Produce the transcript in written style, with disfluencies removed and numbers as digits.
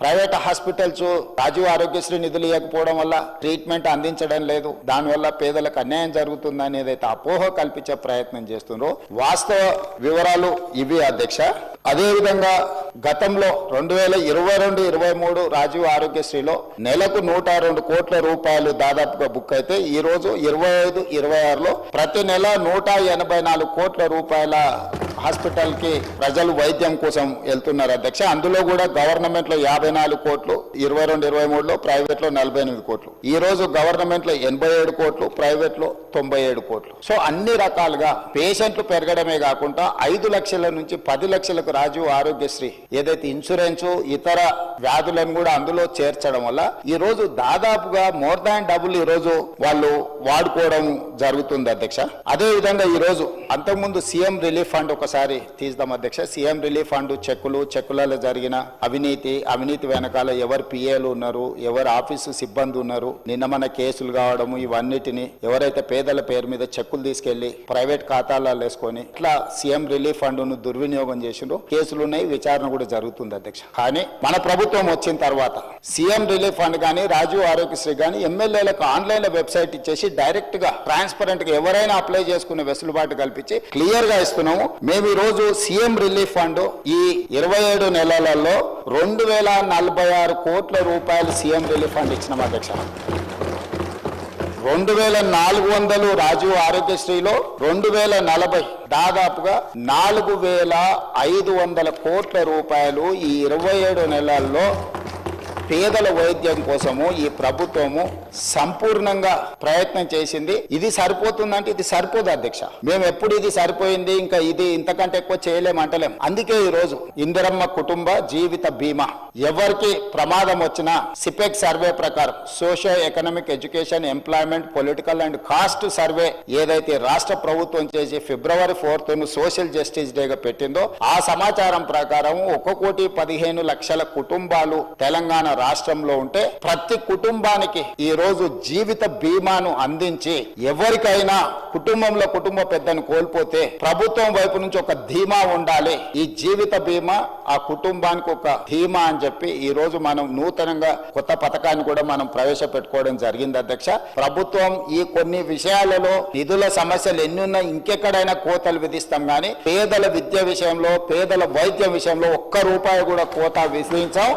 Private hospitals Rajiv Aarogyasri నిధులు ఇవ్వకపోవడం వల్ల ట్రీట్మెంట్ అందించడం లేదు, దానివల్ల పేదలకు అన్యాయం జరుగుతుంది అనేది అయితే అపోహ కల్పించే ప్రయత్నం చేస్తున్నారు. వాస్తవ వివరాలు ఇవి అధ్యక్ష. అదేవిధంగా గతంలో 2022-23 రాజీవ్ ఆరోగ్యశ్రీలో నెలకు 102 కోట్ల రూపాయలు దాదాపుగా బుక్ అయితే ఈ రోజు 25-26లో ప్రతి నెల 184 కోట్ల రూపాయల హాస్పిటల్ కి ప్రజలు వైద్యం కోసం వెళ్తున్నారు అధ్యక్ష. అందులో కూడా గవర్నమెంట్ లో 54 కోట్లు, 22-23లో ప్రైవేట్ లో 48 కోట్లు. ఈ రోజు గవర్నమెంట్ లో 87 కోట్లు, ప్రైవేట్ లో 97 కోట్లు. సో అన్ని రకాలుగా పేషెంట్లు పెరగడమే కాకుండా 5 లక్షల నుంచి 10 లక్షలకు రాజీవ్ ఆరోగ్యశ్రీ ఏదైతే ఇన్సూరెన్స్ ఇతర వ్యాధులను కూడా అందులో చేర్చడం వల్ల ఈ రోజు దాదాపుగా మోర్ దాన్ డబుల్ ఈ రోజు వాళ్ళు వాడుకోవడం జరుగుతుంది అధ్యక్ష. అదే విధంగా ఈ రోజు అంతకుముందు సీఎం రిలీఫ్ ఫండ్ ఒకసారి తీద్దాం అధ్యక్ష. సీఎం రిలీఫ్ ఫండ్ చెక్కులలో జరిగిన అవినీతి వెనకాల ఎవరు పిఏలు ఉన్నారు, ఎవరు ఆఫీసు సిబ్బంది ఉన్నారు, నిన్న మన కేసులు కావడము, ఇవన్నిటిని ఎవరైతే పేదల పేరు మీద చెక్కులు తీసుకెళ్లి ప్రైవేట్ ఖాతాలలో వేసుకొని ఇట్లా సీఎం రిలీఫ్ ఫండ్ ను దుర్వినియోగం చేసిండ్రు. కేసులు ఉన్నాయి, విచారణ కూడా జరుగుతుంది అధ్యక్ష. కానీ మన ప్రభుత్వం వచ్చిన తర్వాత సీఎం రిలీఫ్ ఫండ్ కానీ రాజీవ్ ఆరోగ్యశ్రీ కానీ ఎమ్మెల్యేలకు ఆన్లైన్ వెబ్సైట్ ఇచ్చేసి డైరెక్ట్ గా ట్రాన్స్పరెంట్ గా ఎవరైనా అప్లై చేసుకునే వెసులుబాటు కల్పించి క్లియర్ గా ఇస్తున్నాము. మేము ఈ రోజు సీఎం రిలీఫ్ ఫండ్ ఈ 27 నెలలలో 2046 కోట్ల రూపాయలు సీఎం రిలీఫ్ ఫండ్ ఇచ్చినాం అధ్యక్ష. 2400 రాజీవ్ ఆరోగ్యశ్రీలో 2040 దాదాపుగా 4500 కోట్ల రూపాయలు ఈ 27 నెలల్లో పేదల వైద్యం కోసము ఈ ప్రభుత్వము సంపూర్ణంగా ప్రయత్నం చేసింది. ఇది సరిపోతుందంటే ఇది సరిపోదు అధ్యక్ష. మేము ఎప్పుడు ఇది సరిపోయింది ఇంకా ఇది ఇంతకంటే ఎక్కువ చేయలేమంటలేం. అందుకే ఈ రోజు ఇందిరమ్మ కుటుంబ జీవిత బీమా ఎవరికి ప్రమాదం వచ్చినా సిపెక్ సర్వే ప్రకారం socio economic education employment political and caste survey ఏదైతే రాష్ట్ర ప్రభుత్వం చేసి February 4th సోషల్ జస్టిస్ డేగా పెట్టిందో ఆ సమాచారం ప్రకారం 1,15,00,000 కుటుంబాలు తెలంగాణ రాష్ట్రంలో ఉంటే ప్రతి కుటుంబానికి ఈ రోజు జీవిత బీమాను అందించి ఎవరికైనా కుటుంబ పెద్దను కోల్పోతే ప్రభుత్వం వైపు నుంచి ఒక ధీమా ఉండాలి. ఈ జీవిత బీమా ఆ కుటుంబానికి ఒక ధీమా అని చెప్పి ఈ రోజు మనం నూతనంగా కొత్త పథకాన్ని కూడా మనం ప్రవేశపెట్టుకోవడం జరిగింది అధ్యక్ష. ప్రభుత్వం ఈ కొన్ని విషయాలలో నిధుల సమస్యలు ఎన్నున్నా ఇంకెక్కడైనా కోతలు విధిస్తాం కానీ పేదల విద్య విషయంలో పేదల వైద్యం విషయంలో ఒక్క రూపాయి కూడా కోత విధించాం.